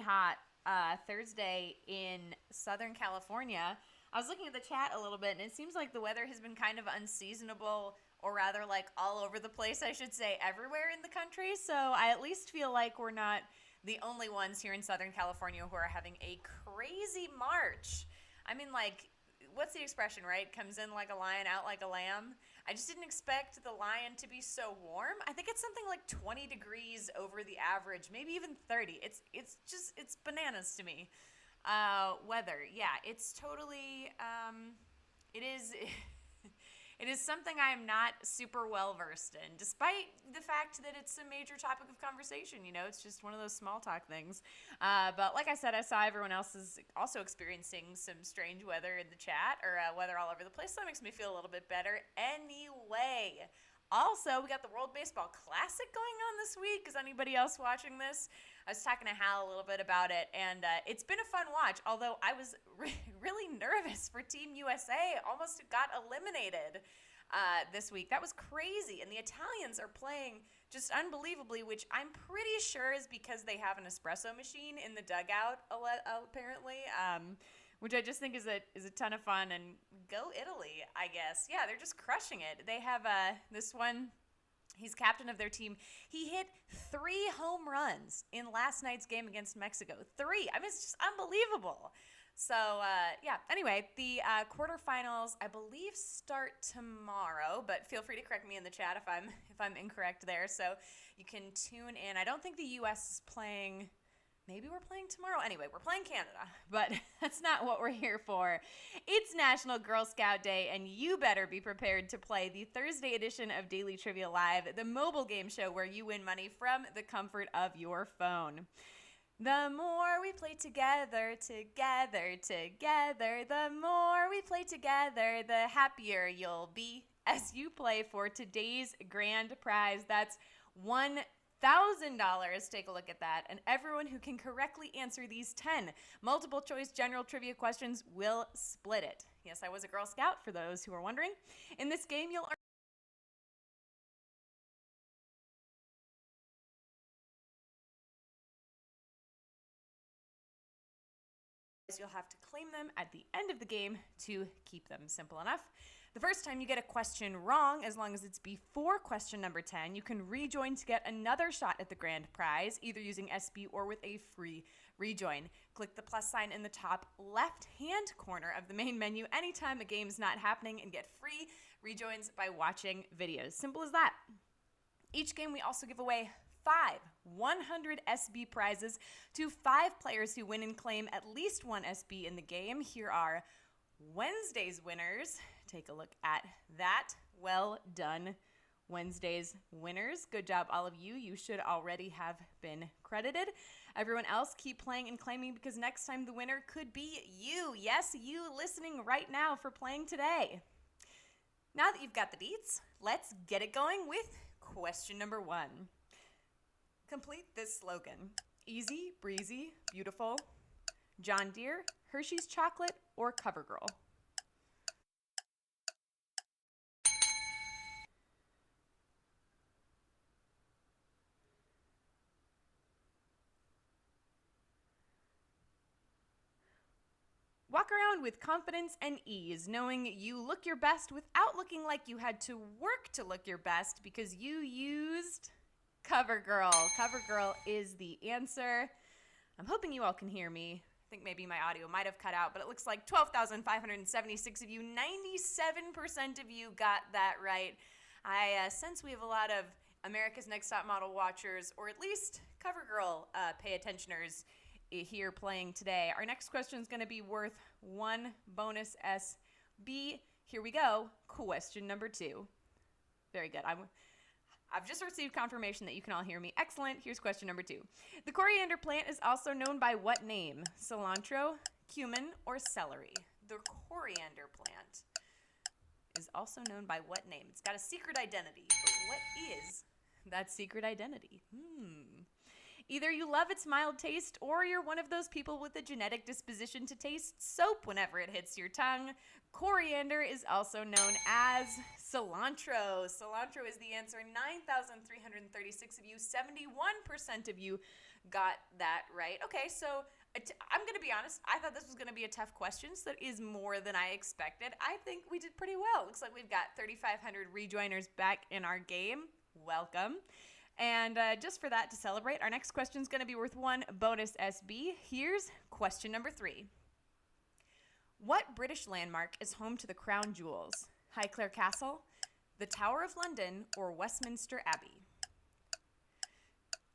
hot Thursday in Southern California. I was looking at the chat a little bit, and it seems like the weather has been kind of unseasonable, or rather, like all over the place, I should say, everywhere in the country. So I at least feel like we're not the only ones here in Southern California who are having a crazy March. I mean, like, what's the expression, right? Comes in like a lion, out like a lamb. I just didn't expect the lion to be so warm. I think it's something like 20 degrees over the average, maybe even 30. It's bananas to me. Weather, yeah, it's totally, it is. It is something I am not super well versed in, despite the fact that it's a major topic of conversation. It's just one of those small talk things. But like I said, I saw everyone else is also experiencing some strange weather in the chat, or weather all over the place, so that makes me feel a little bit better. Anyway, also, we got the World Baseball Classic going on this week. Is anybody else watching this? I was talking to Hal a little bit about it, and it's been a fun watch, although I was really nervous for Team USA. Almost got eliminated this week. That was crazy, and the Italians are playing just unbelievably, which I'm pretty sure is because they have an espresso machine in the dugout, apparently, which I just think is a ton of fun. And go Italy, I guess. Yeah, they're just crushing it. They have this one. He's captain of their team. He hit 3 home runs in last night's game against Mexico. 3. I mean, it's just unbelievable. So, yeah. Anyway, the quarterfinals, I believe, start tomorrow. But feel free to correct me in the chat if I'm incorrect there. So you can tune in. I don't think the U.S. is playing. Maybe we're playing tomorrow. Anyway, we're playing Canada, but that's not what we're here for. It's National Girl Scout Day, and you better be prepared to play the Thursday edition of Daily Trivia Live, the mobile game show where you win money from the comfort of your phone. The more we play together, the more we play together, the happier you'll be as you play for today's grand prize. That's $1,000. Take a look at that. And everyone who can correctly answer these 10 multiple choice general trivia questions will split it. Yes, I was a Girl Scout, for those who are wondering. In this game, you'll have to claim them at the end of the game to keep them. Simple enough. The first time you get a question wrong, as long as it's before question number 10, you can rejoin to get another shot at the grand prize, either using SB or with a free rejoin. Click the plus sign in the top left-hand corner of the main menu anytime a game's not happening and get free rejoins by watching videos. Simple as that. Each game we also give away 5 100 SB prizes to 5 players who win and claim at least 1 SB in the game. Here are Wednesday's winners. Take a look at that. Well done, Wednesday's winners. Good job, all of you. You should already have been credited. Everyone else, keep playing and claiming, because next time the winner could be you. Yes, you listening right now for playing today. Now that you've got the deets, let's get it going with question number 1. Complete this slogan. Easy, breezy, beautiful. John Deere, Hershey's Chocolate, or CoverGirl? Walk around with confidence and ease, knowing you look your best without looking like you had to work to look your best because you used CoverGirl. CoverGirl is the answer. I'm hoping you all can hear me. I think maybe my audio might have cut out, but it looks like 12,576 of you, 97% of you got that right. I sense we have a lot of America's Next Top Model watchers, or at least CoverGirl pay attentioners here playing today. Our next question is going to be worth 1 bonus SB. Here we go. Question number 2. Very good. I've just received confirmation that you can all hear me. Excellent. Here's question number 2. The coriander plant is also known by what name? Cilantro, cumin, or celery? The coriander plant is also known by what name? It's got a secret identity, but what is that secret identity? Either you love its mild taste, or you're one of those people with a genetic disposition to taste soap whenever it hits your tongue. Coriander is also known as cilantro. Cilantro is the answer. 9,336 of you, 71% of you got that right. Okay, so I'm going to be honest. I thought this was going to be a tough question, so that is more than I expected. I think we did pretty well. Looks like we've got 3,500 rejoiners back in our game. Welcome. And just for that, to celebrate, our next question is going to be worth 1 bonus SB. Here's question number 3. What British landmark is home to the crown jewels? Highclere Castle, the Tower of London, or Westminster Abbey?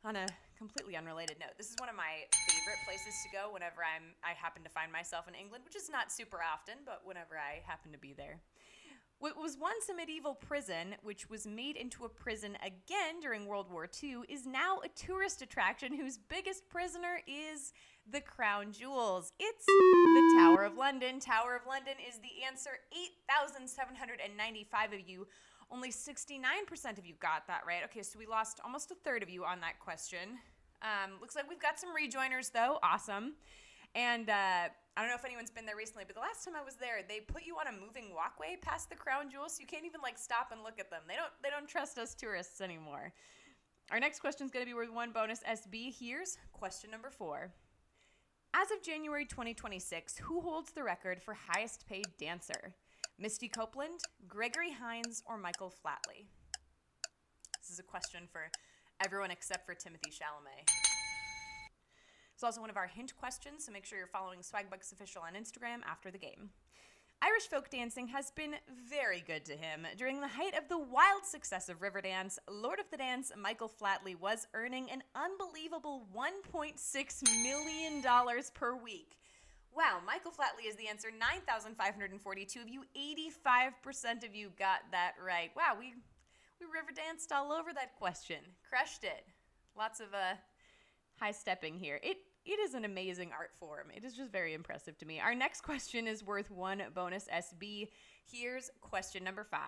On a completely unrelated note, this is one of my favorite places to go whenever I happen to find myself in England, which is not super often, but whenever I happen to be there. What was once a medieval prison, which was made into a prison again during World War II, is now a tourist attraction whose biggest prisoner is the crown jewels. It's the Tower of London. Tower of London is the answer. 8,795 of you. Only 69% of you got that right. Okay, so we lost almost a third of you on that question. Looks like we've got some rejoiners, though. Awesome. And I don't know if anyone's been there recently, but the last time I was there, they put you on a moving walkway past the crown jewels, so you can't even stop and look at them. They don't trust us tourists anymore. Our next question is going to be worth 1 bonus SB. Here's question number 4. As of January 2026, who holds the record for highest paid dancer? Misty Copeland, Gregory Hines, or Michael Flatley? This is a question for everyone except for Timothy Chalamet. It's also one of our hint questions, so make sure you're following Swagbucks Official on Instagram after the game. Irish folk dancing has been very good to him. During the height of the wild success of Riverdance, Lord of the Dance Michael Flatley was earning an unbelievable $1.6 million per week. Wow, Michael Flatley is the answer. 9,542 of you, 85% of you got that right. Wow, we Riverdanced all over that question. Crushed it. Lots of high stepping here. It is an amazing art form. It is just very impressive to me. Our next question is worth 1 bonus SB. Here's question number 5.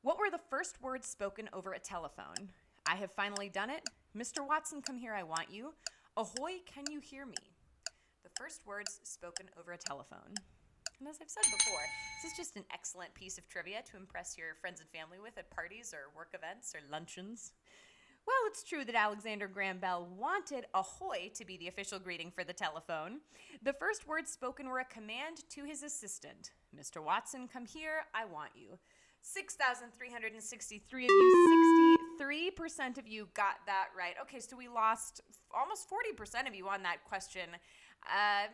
What were the first words spoken over a telephone? I have finally done it. Mr. Watson, come here, I want you. Ahoy, can you hear me? The first words spoken over a telephone. And as I've said before, this is just an excellent piece of trivia to impress your friends and family with at parties or work events or luncheons. Well, it's true that Alexander Graham Bell wanted ahoy to be the official greeting for the telephone. The first words spoken were a command to his assistant. Mr. Watson, come here, I want you. 6,363 of you, 63% of you got that right. Okay, so we lost almost 40% of you on that question.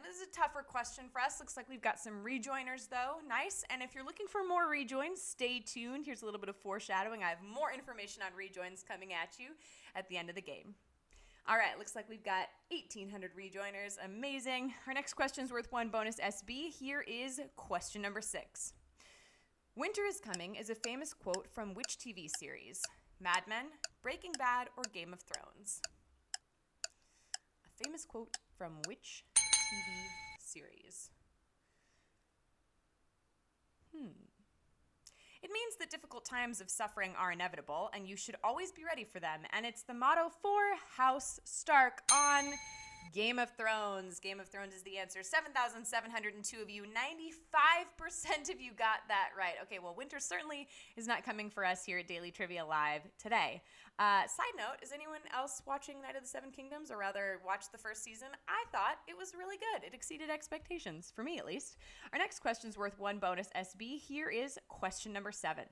This is a tougher question for us. Looks like we've got some rejoiners, though. Nice. And if you're looking for more rejoins, stay tuned. Here's a little bit of foreshadowing. I have more information on rejoins coming at you at the end of the game. All right, looks like we've got 1,800 rejoiners. Amazing. Our next question is worth 1 bonus SB. Here is question number 6. Winter is Coming is a famous quote from which TV series? Mad Men, Breaking Bad, or Game of Thrones? A famous quote from which TV series? It means that difficult times of suffering are inevitable, and you should always be ready for them. And it's the motto for House Stark on Game of Thrones. Game of Thrones is the answer. 7,702 of you, 95% of you got that right. Okay, well, winter certainly is not coming for us here at Daily Trivia Live today. Side note, is anyone else watching Night of the Seven Kingdoms, or rather watched the first season? I thought it was really good. It exceeded expectations, for me at least. Our next question is worth 1 bonus SB. Here is question number 7.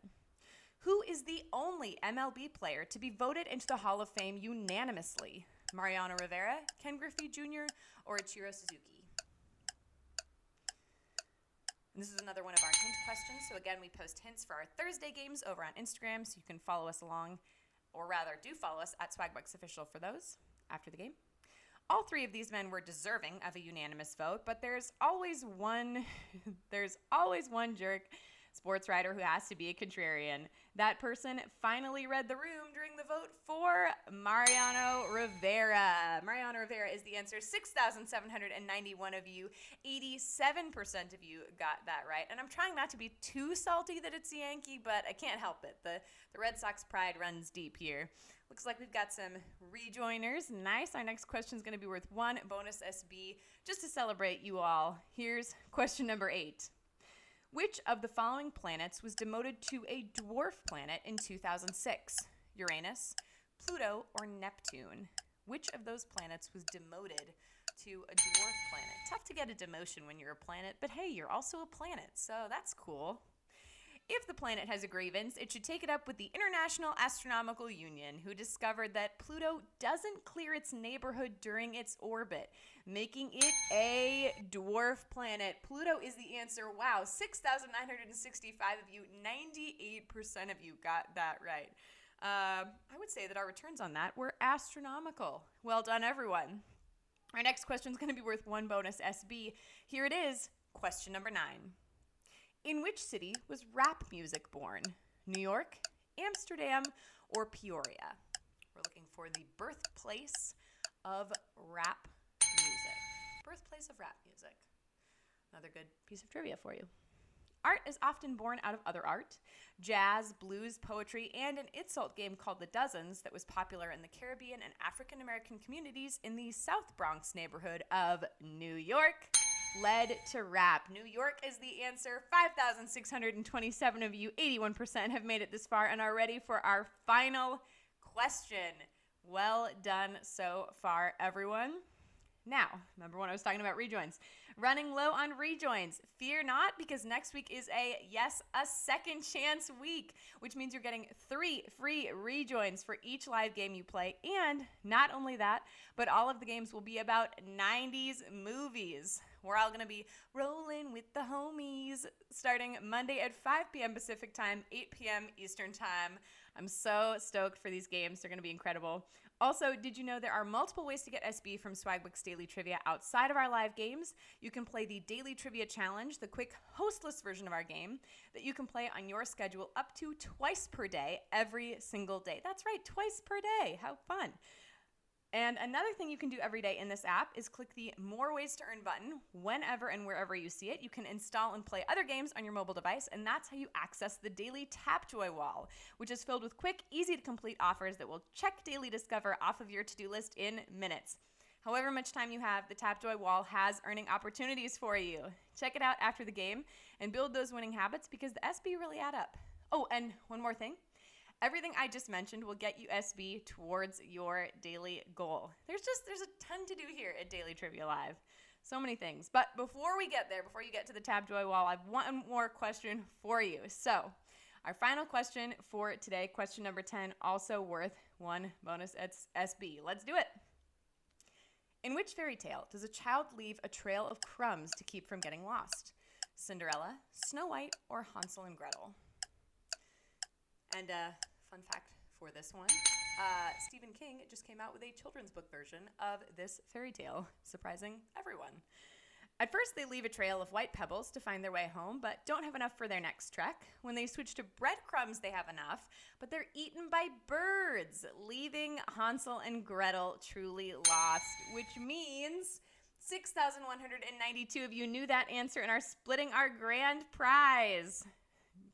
Who is the only MLB player to be voted into the Hall of Fame unanimously? Mariano Rivera, Ken Griffey Jr., or Ichiro Suzuki? And this is another one of our hint questions. So again, we post hints for our Thursday games over on Instagram, so you can follow us along, or rather, do follow us at Swagbucks Official for those after the game. All 3 of these men were deserving of a unanimous vote, but there's always one jerk sports writer who has to be a contrarian. That person finally read the room during the vote for Mariano Rivera. Mariano Rivera is the answer. 6,791 of you, 87% of you got that right. And I'm trying not to be too salty that it's a Yankee, but I can't help it. The Red Sox pride runs deep here. Looks like we've got some rejoiners. Nice. Our next question is going to be worth 1 bonus SB just to celebrate you all. Here's question number 8. Which of the following planets was demoted to a dwarf planet in 2006? Uranus, Pluto, or Neptune? Which of those planets was demoted to a dwarf planet? Tough to get a demotion when you're a planet, but hey, you're also a planet, so that's cool. If the planet has a grievance, it should take it up with the International Astronomical Union, who discovered that Pluto doesn't clear its neighborhood during its orbit, making it a dwarf planet. Pluto is the answer. Wow, 6,965 of you, 98% of you got that right. I would say that our returns on that were astronomical. Well done, everyone. Our next question is going to be worth 1 bonus SB. Here it is, question number 9. In which city was rap music born? New York, Amsterdam, or Peoria? We're looking for the birthplace of rap music. Birthplace of rap music. Another good piece of trivia for you. Art is often born out of other art. Jazz, blues, poetry, and an insult game called The Dozens that was popular in the Caribbean and African American communities in the South Bronx neighborhood of New York led to rap. New York is the answer. 5,627 of you, 81% have made it this far and are ready for our final question. Well done so far, everyone. Now, remember when I was talking about rejoins? Running low on rejoins. Fear not, because next week is a second chance week, which means you're getting 3 free rejoins for each live game you play. And not only that, but all of the games will be about 90s movies. We're all going to be rolling with the homies starting Monday at 5 p.m. Pacific time, 8 p.m. Eastern time. I'm so stoked for these games. They're going to be incredible. Also, did you know there are multiple ways to get SB from Swagbucks Daily Trivia outside of our live games? You can play the Daily Trivia Challenge, the quick hostless version of our game that you can play on your schedule up to twice per day, every single day. That's right, twice per day. How fun. And another thing you can do every day in this app is click the More Ways to Earn button whenever and wherever you see it. You can install and play other games on your mobile device, and that's how you access the Daily Tapjoy wall, which is filled with quick, easy-to-complete offers that will check Daily Discover off of your to-do list in minutes. However much time you have, the Tapjoy wall has earning opportunities for you. Check it out after the game and build those winning habits because the SB really add up. Oh, and one more thing. Everything I just mentioned will get you SB towards your daily goal. There's a ton to do here at Daily Trivia Live. So many things. But before we get there, before you get to the Tapjoy wall, I have one more question for you. So our final question for today, question number 10, also worth 1 bonus SB. Let's do it. In which fairy tale does a child leave a trail of crumbs to keep from getting lost? Cinderella, Snow White, or Hansel and Gretel? And fun fact for this one, Stephen King just came out with a children's book version of this fairy tale, surprising everyone. At first, they leave a trail of white pebbles to find their way home, but don't have enough for their next trek. When they switch to breadcrumbs, they have enough, but they're eaten by birds, leaving Hansel and Gretel truly lost, which means 6,192 of you knew that answer and are splitting our grand prize.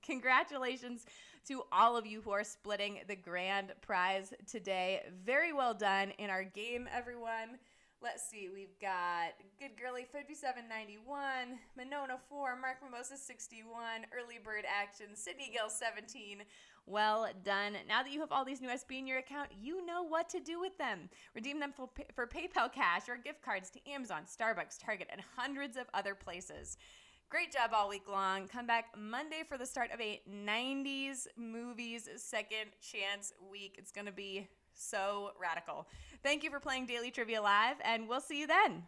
Congratulations to all of you who are splitting the grand prize today. Very well done in our game, everyone. Let's see, we've got Good Girly 5791, Monona 4, Mark Mimosa 61, Early Bird Action, Sydney Gill 17. Well done. Now that you have all these new SB in your account, you know what to do with them. Redeem them for PayPal cash or gift cards to Amazon, Starbucks, Target, and hundreds of other places. Great job all week long. Come back Monday for the start of a 90s movies second chance week. It's going to be so radical. Thank you for playing Daily Trivia Live, and we'll see you then.